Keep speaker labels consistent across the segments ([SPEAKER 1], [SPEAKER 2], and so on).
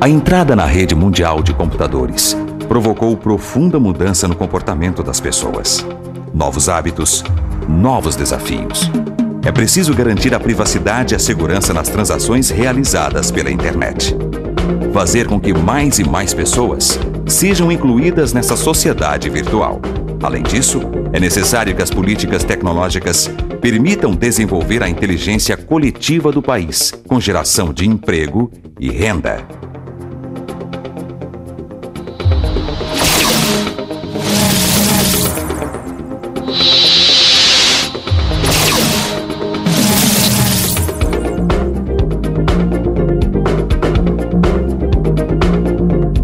[SPEAKER 1] A entrada na rede mundial de computadores provocou profunda mudança no comportamento das pessoas. Novos hábitos, novos desafios. É preciso garantir a privacidade e a segurança nas transações realizadas pela internet. Fazer com que mais e mais pessoas sejam incluídas nessa sociedade virtual. Além disso, é necessário que as políticas tecnológicas permitam desenvolver a inteligência coletiva do país, com geração de emprego e renda.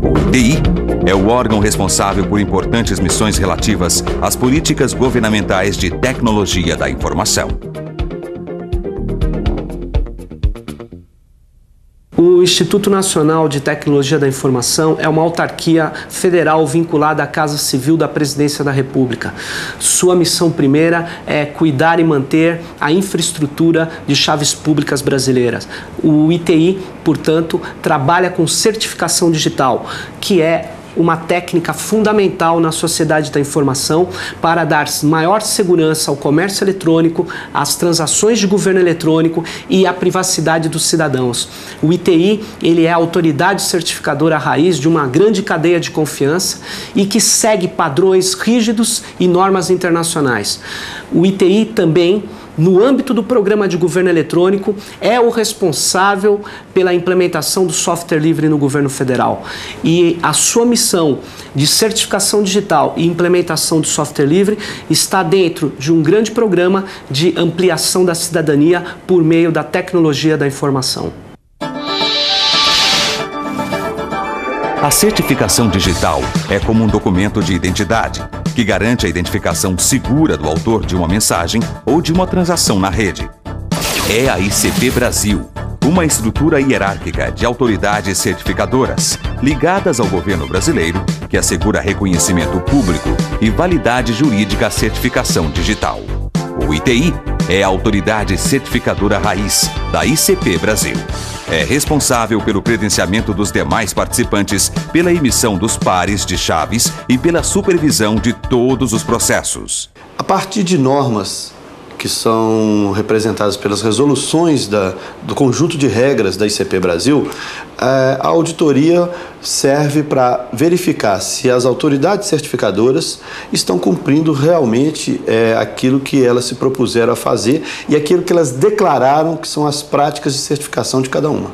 [SPEAKER 1] O ITI é o órgão responsável por importantes missões relativas às políticas governamentais de tecnologia da informação.
[SPEAKER 2] O Instituto Nacional de Tecnologia da Informação é uma autarquia federal vinculada à Casa Civil da Presidência da República. Sua missão primeira é cuidar e manter a infraestrutura de chaves públicas brasileiras. O ITI, portanto, trabalha com certificação digital, que é uma técnica fundamental na sociedade da informação para dar maior segurança ao comércio eletrônico, às transações de governo eletrônico e à privacidade dos cidadãos. O ITI, ele é a autoridade certificadora raiz de uma grande cadeia de confiança e que segue padrões rígidos e normas internacionais. O ITI também, no âmbito do programa de governo eletrônico, é o responsável pela implementação do software livre no governo federal. E a sua missão de certificação digital e implementação do software livre está dentro de um grande programa de ampliação da cidadania por meio da tecnologia da informação.
[SPEAKER 1] A certificação digital é como um documento de identidade, que garante a identificação segura do autor de uma mensagem ou de uma transação na rede. É a ICP Brasil, uma estrutura hierárquica de autoridades certificadoras ligadas ao governo brasileiro que assegura reconhecimento público e validade jurídica à certificação digital. O ITI é a autoridade certificadora raiz da ICP Brasil. É responsável pelo credenciamento dos demais participantes, pela emissão dos pares de chaves e pela supervisão de todos os processos.
[SPEAKER 3] A partir de normas que são representadas pelas resoluções do conjunto de regras da ICP Brasil, a auditoria serve para verificar se as autoridades certificadoras estão cumprindo realmente aquilo que elas se propuseram a fazer e aquilo que elas declararam que são as práticas de certificação de cada uma.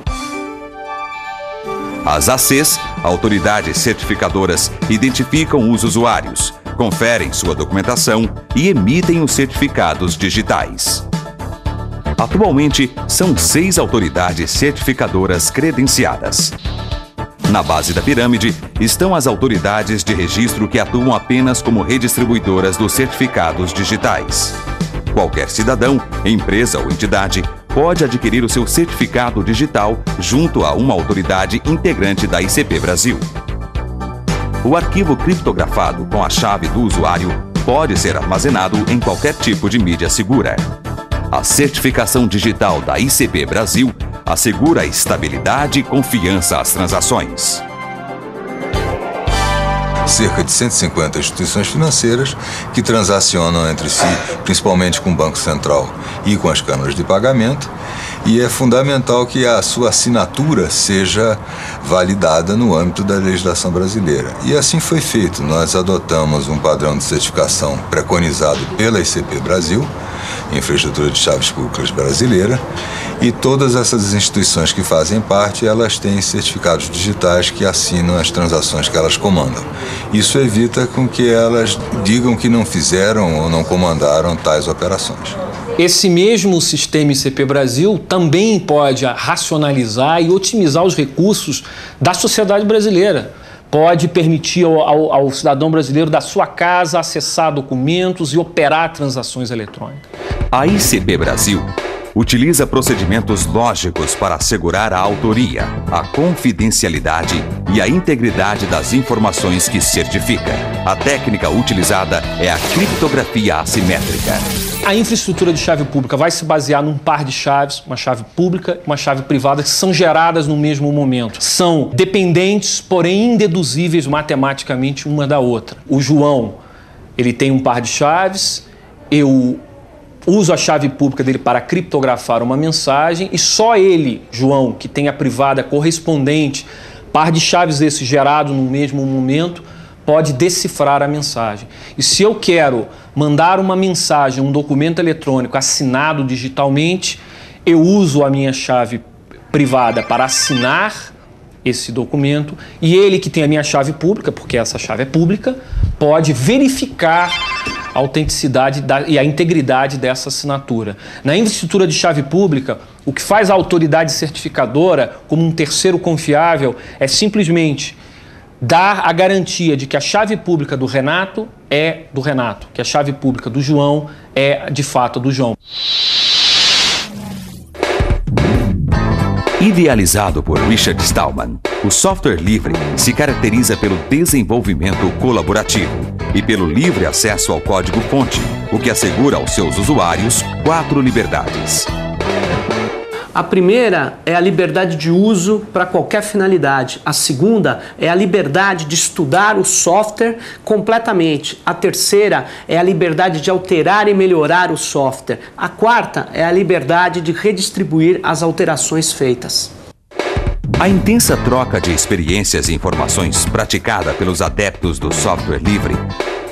[SPEAKER 1] As ACs, autoridades certificadoras, identificam os usuários, conferem sua documentação e emitem os certificados digitais. Atualmente, são 6 autoridades certificadoras credenciadas. Na base da pirâmide estão as autoridades de registro que atuam apenas como redistribuidoras dos certificados digitais. Qualquer cidadão, empresa ou entidade pode adquirir o seu certificado digital junto a uma autoridade integrante da ICP Brasil. O arquivo criptografado com a chave do usuário pode ser armazenado em qualquer tipo de mídia segura. A certificação digital da ICP Brasil assegura estabilidade e confiança às transações.
[SPEAKER 4] Cerca de 150 instituições financeiras que transacionam entre si, principalmente com o Banco Central e com as câmaras de pagamento, e é fundamental que a sua assinatura seja validada no âmbito da legislação brasileira. E assim foi feito. Nós adotamos um padrão de certificação preconizado pela ICP Brasil, Infraestrutura de Chaves Públicas Brasileira, e todas essas instituições que fazem parte, elas têm certificados digitais que assinam as transações que elas comandam. Isso evita com que elas digam que não fizeram ou não comandaram tais operações.
[SPEAKER 5] Esse mesmo sistema ICP Brasil também pode racionalizar e otimizar os recursos da sociedade brasileira. Pode permitir ao cidadão brasileiro da sua casa acessar documentos e operar transações eletrônicas.
[SPEAKER 1] A ICP Brasil utiliza procedimentos lógicos para assegurar a autoria, a confidencialidade e a integridade das informações que certifica. A técnica utilizada é a criptografia assimétrica.
[SPEAKER 5] A infraestrutura de chave pública vai se basear num par de chaves, uma chave pública e uma chave privada, que são geradas no mesmo momento. São dependentes, porém indeduzíveis matematicamente uma da outra. O João, ele tem um par de chaves, eu uso a chave pública dele para criptografar uma mensagem e só ele, João, que tem a privada correspondente, par de chaves desse gerado no mesmo momento, pode decifrar a mensagem. E se eu quero mandar uma mensagem, um documento eletrônico assinado digitalmente, eu uso a minha chave privada para assinar esse documento e ele, que tem a minha chave pública, porque essa chave é pública, pode verificar a autenticidade e a integridade dessa assinatura. Na infraestrutura de chave pública, o que faz a autoridade certificadora como um terceiro confiável é simplesmente dar a garantia de que a chave pública do Renato é do Renato, que a chave pública do João é, de fato, do João.
[SPEAKER 1] Idealizado por Richard Stallman, o software livre se caracteriza pelo desenvolvimento colaborativo e pelo livre acesso ao código-fonte, o que assegura aos seus usuários 4 liberdades.
[SPEAKER 2] A primeira é a liberdade de uso para qualquer finalidade. A segunda é a liberdade de estudar o software completamente. A terceira é a liberdade de alterar e melhorar o software. A quarta é a liberdade de redistribuir as alterações feitas.
[SPEAKER 1] A intensa troca de experiências e informações praticada pelos adeptos do software livre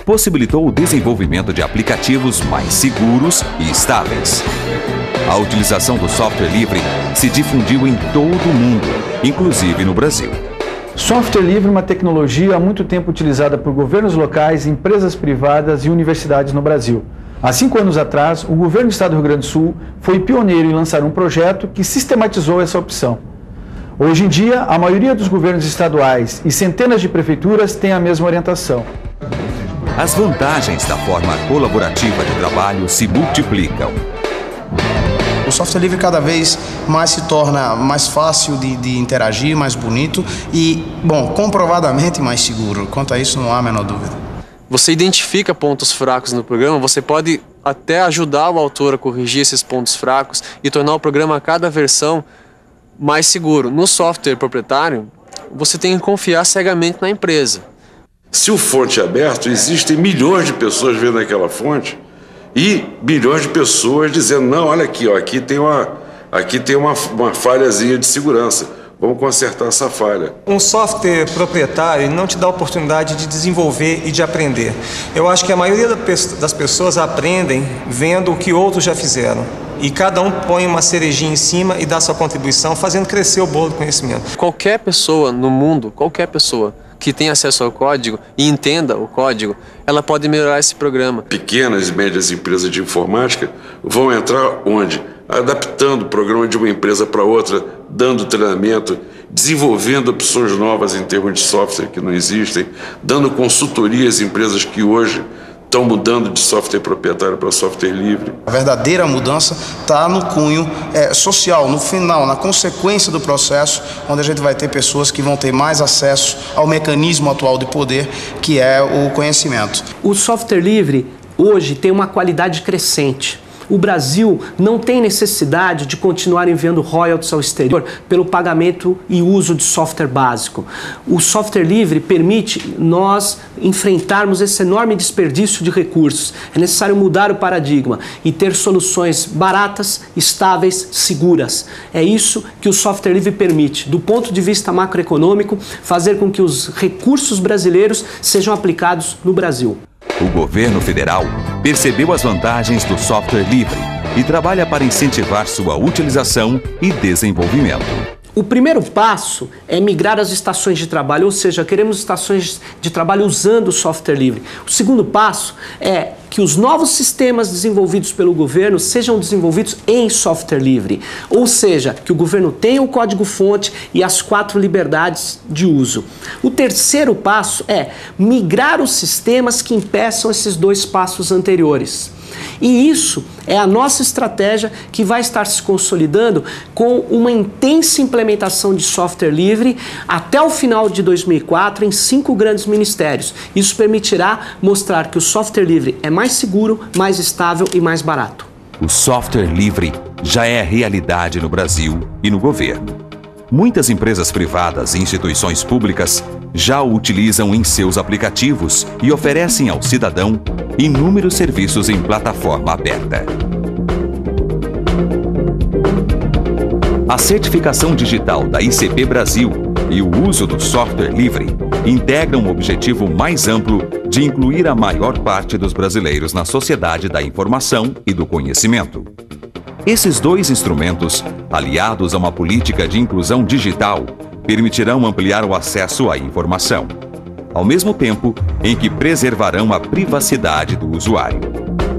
[SPEAKER 1] possibilitou o desenvolvimento de aplicativos mais seguros e estáveis. A utilização do software livre se difundiu em todo o mundo, inclusive no Brasil.
[SPEAKER 6] Software livre é uma tecnologia há muito tempo utilizada por governos locais, empresas privadas e universidades no Brasil. Há 5 anos atrás, o governo do estado do Rio Grande do Sul foi pioneiro em lançar um projeto que sistematizou essa opção. Hoje em dia, a maioria dos governos estaduais e centenas de prefeituras têm a mesma orientação.
[SPEAKER 1] As vantagens da forma colaborativa de trabalho se multiplicam.
[SPEAKER 7] O software livre cada vez mais se torna mais fácil de interagir, mais bonito e, bom, comprovadamente mais seguro. Quanto a isso, não há a menor dúvida.
[SPEAKER 8] Você identifica pontos fracos no programa, você pode até ajudar o autor a corrigir esses pontos fracos e tornar o programa a cada versão mais seguro. No software proprietário, você tem que confiar cegamente na empresa.
[SPEAKER 9] Se o fonte é aberto, existem milhões de pessoas vendo aquela fonte e milhões de pessoas dizendo, não, olha aqui, ó, aqui tem uma falhazinha de segurança, vamos consertar essa falha.
[SPEAKER 10] Um software proprietário não te dá a oportunidade de desenvolver e de aprender. Eu acho que a maioria das pessoas aprendem vendo o que outros já fizeram. E cada um põe uma cerejinha em cima e dá sua contribuição, fazendo crescer o bolo do conhecimento.
[SPEAKER 8] Qualquer pessoa no mundo, qualquer pessoa que tenha acesso ao código e entenda o código, ela pode melhorar esse programa.
[SPEAKER 9] Pequenas e médias empresas de informática vão entrar onde? Adaptando o programa de uma empresa para outra, dando treinamento, desenvolvendo opções novas em termos de software que não existem, dando consultoria às empresas que hoje estão mudando de software proprietário para software livre.
[SPEAKER 7] A verdadeira mudança está no cunho social, no final, na consequência do processo, onde a gente vai ter pessoas que vão ter mais acesso ao mecanismo atual de poder, que é o conhecimento.
[SPEAKER 2] O software livre hoje tem uma qualidade crescente. O Brasil não tem necessidade de continuar enviando royalties ao exterior pelo pagamento e uso de software básico. O software livre permite nós enfrentarmos esse enorme desperdício de recursos. É necessário mudar o paradigma e ter soluções baratas, estáveis, seguras. É isso que o software livre permite, do ponto de vista macroeconômico, fazer com que os recursos brasileiros sejam aplicados no Brasil.
[SPEAKER 1] O governo federal percebeu as vantagens do software livre e trabalha para incentivar sua utilização e desenvolvimento.
[SPEAKER 2] O primeiro passo é migrar as estações de trabalho, ou seja, queremos estações de trabalho usando o software livre. O segundo passo é que os novos sistemas desenvolvidos pelo governo sejam desenvolvidos em software livre, ou seja, que o governo tenha o código-fonte e as 4 liberdades de uso. O terceiro passo é migrar os sistemas que impeçam esses 2 passos anteriores. E isso é a nossa estratégia que vai estar se consolidando com uma intensa implementação de software livre até o final de 2004 em 5 grandes ministérios. Isso permitirá mostrar que o software livre é mais seguro, mais estável e mais barato.
[SPEAKER 1] O software livre já é realidade no Brasil e no governo. Muitas empresas privadas e instituições públicas já o utilizam em seus aplicativos e oferecem ao cidadão inúmeros serviços em plataforma aberta. A certificação digital da ICP Brasil e o uso do software livre integram um objetivo mais amplo de incluir a maior parte dos brasileiros na sociedade da informação e do conhecimento. Esses dois instrumentos, aliados a uma política de inclusão digital, permitirão ampliar o acesso à informação, ao mesmo tempo em que preservarão a privacidade do usuário.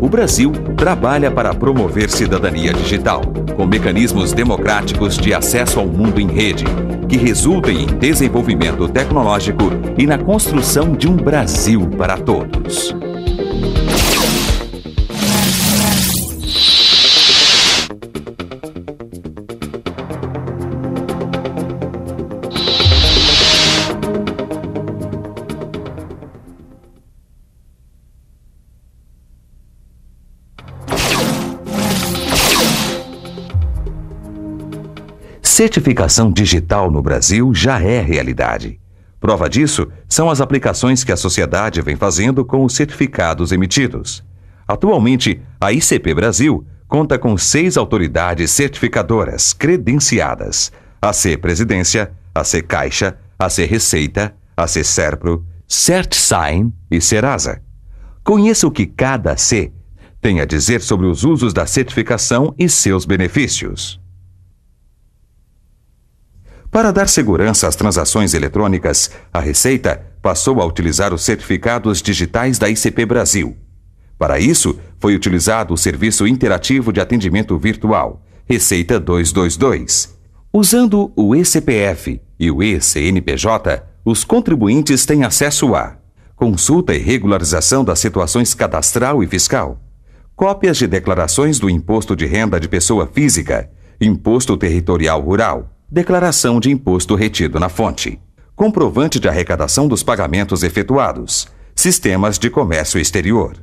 [SPEAKER 1] O Brasil trabalha para promover cidadania digital, com mecanismos democráticos de acesso ao mundo em rede, que resultem em desenvolvimento tecnológico e na construção de um Brasil para todos. Certificação digital no Brasil já é realidade. Prova disso são as aplicações que a sociedade vem fazendo com os certificados emitidos. Atualmente, a ICP Brasil conta com 6 autoridades certificadoras credenciadas: AC Presidência, AC Caixa, AC Receita, AC Serpro, CertSign e Serasa. Conheça o que cada AC tem a dizer sobre os usos da certificação e seus benefícios. Para dar segurança às transações eletrônicas, a Receita passou a utilizar os certificados digitais da ICP Brasil. Para isso, foi utilizado o Serviço Interativo de Atendimento Virtual, Receita 222. Usando o eCPF e o eCNPJ, os contribuintes têm acesso a consulta e regularização das situações cadastral e fiscal, cópias de declarações do Imposto de Renda de Pessoa Física, Imposto Territorial Rural, declaração de imposto retido na fonte, comprovante de arrecadação dos pagamentos efetuados, sistemas de comércio exterior.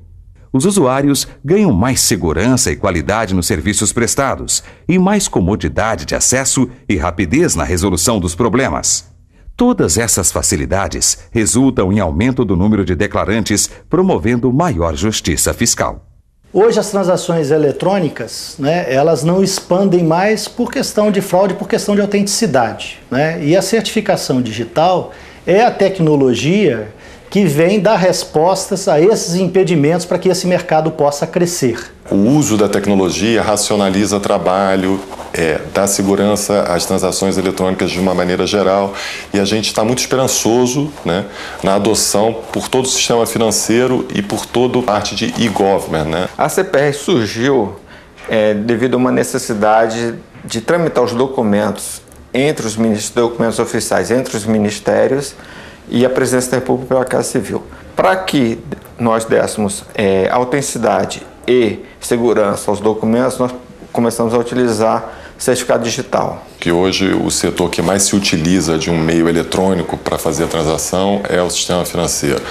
[SPEAKER 1] Os usuários ganham mais segurança e qualidade nos serviços prestados e mais comodidade de acesso e rapidez na resolução dos problemas. Todas essas facilidades resultam em aumento do número de declarantes, promovendo maior justiça fiscal.
[SPEAKER 11] Hoje as transações eletrônicas, elas não expandem mais por questão de fraude, por questão de autenticidade. E a certificação digital é a tecnologia que vem dar respostas a esses impedimentos para que esse mercado possa crescer.
[SPEAKER 12] O uso da tecnologia racionaliza trabalho, dá segurança às transações eletrônicas de uma maneira geral, e a gente está muito esperançoso, na adoção por todo o sistema financeiro e por toda a parte de e-government.
[SPEAKER 13] A CPR surgiu devido a uma necessidade de tramitar os documentos documentos oficiais entre os ministérios e a Presidência da República pela Casa Civil. Para que nós dessemos autenticidade e segurança aos documentos, nós começamos a utilizar certificado digital.
[SPEAKER 12] Que hoje o setor que mais se utiliza de um meio eletrônico para fazer a transação é o sistema financeiro.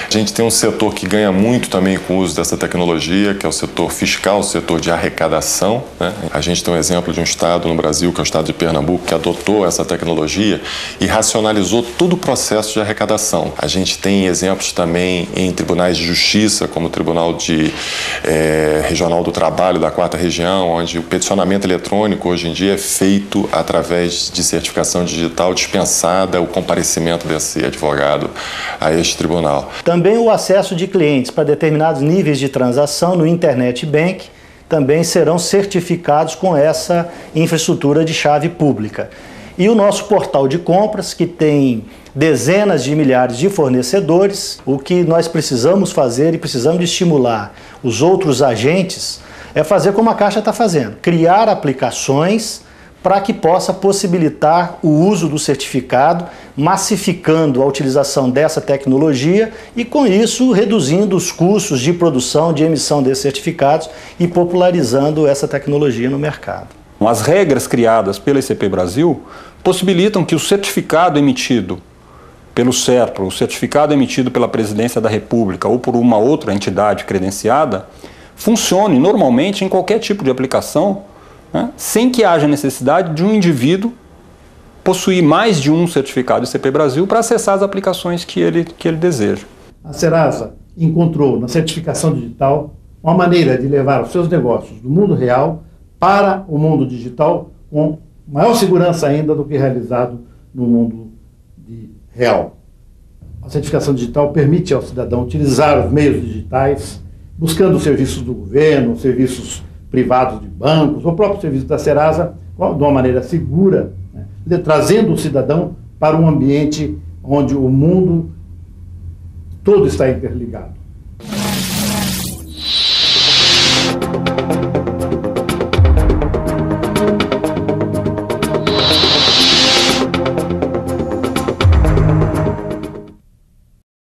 [SPEAKER 12] A gente tem um setor que ganha muito também com o uso dessa tecnologia, que é o setor fiscal, o setor de arrecadação. A gente tem um exemplo de um estado no Brasil, que é o estado de Pernambuco, que adotou essa tecnologia e racionalizou todo o processo de arrecadação. A gente tem exemplos também em tribunais de justiça, como o Tribunal Regional do Trabalho da 4ª Região, onde o peticionamento eletrônico hoje em dia é feito através de certificação digital dispensada o comparecimento desse advogado a este tribunal.
[SPEAKER 11] Também o acesso de clientes para determinados níveis de transação no Internet Bank também serão certificados com essa infraestrutura de chave pública. E o nosso portal de compras, que tem dezenas de milhares de fornecedores, o que nós precisamos fazer e precisamos de estimular os outros agentes é fazer como a Caixa está fazendo, criar aplicações para que possa possibilitar o uso do certificado, massificando a utilização dessa tecnologia e, com isso, reduzindo os custos de produção, de emissão desses certificados e popularizando essa tecnologia no mercado.
[SPEAKER 14] As regras criadas pela ICP Brasil possibilitam que o certificado emitido pelo SERPRO, o certificado emitido pela Presidência da República ou por uma outra entidade credenciada, funcione normalmente em qualquer tipo de aplicação, né, sem que haja necessidade de um indivíduo possuir mais de um certificado ICP Brasil para acessar as aplicações que ele deseja.
[SPEAKER 15] A Serasa encontrou na certificação digital uma maneira de levar os seus negócios do mundo real para o mundo digital com maior segurança ainda do que realizado no mundo real. A certificação digital permite ao cidadão utilizar os meios digitais, buscando os serviços do governo, serviços privados de bancos, o próprio serviço da Serasa, de uma maneira segura, né, trazendo o cidadão para um ambiente onde o mundo todo está interligado.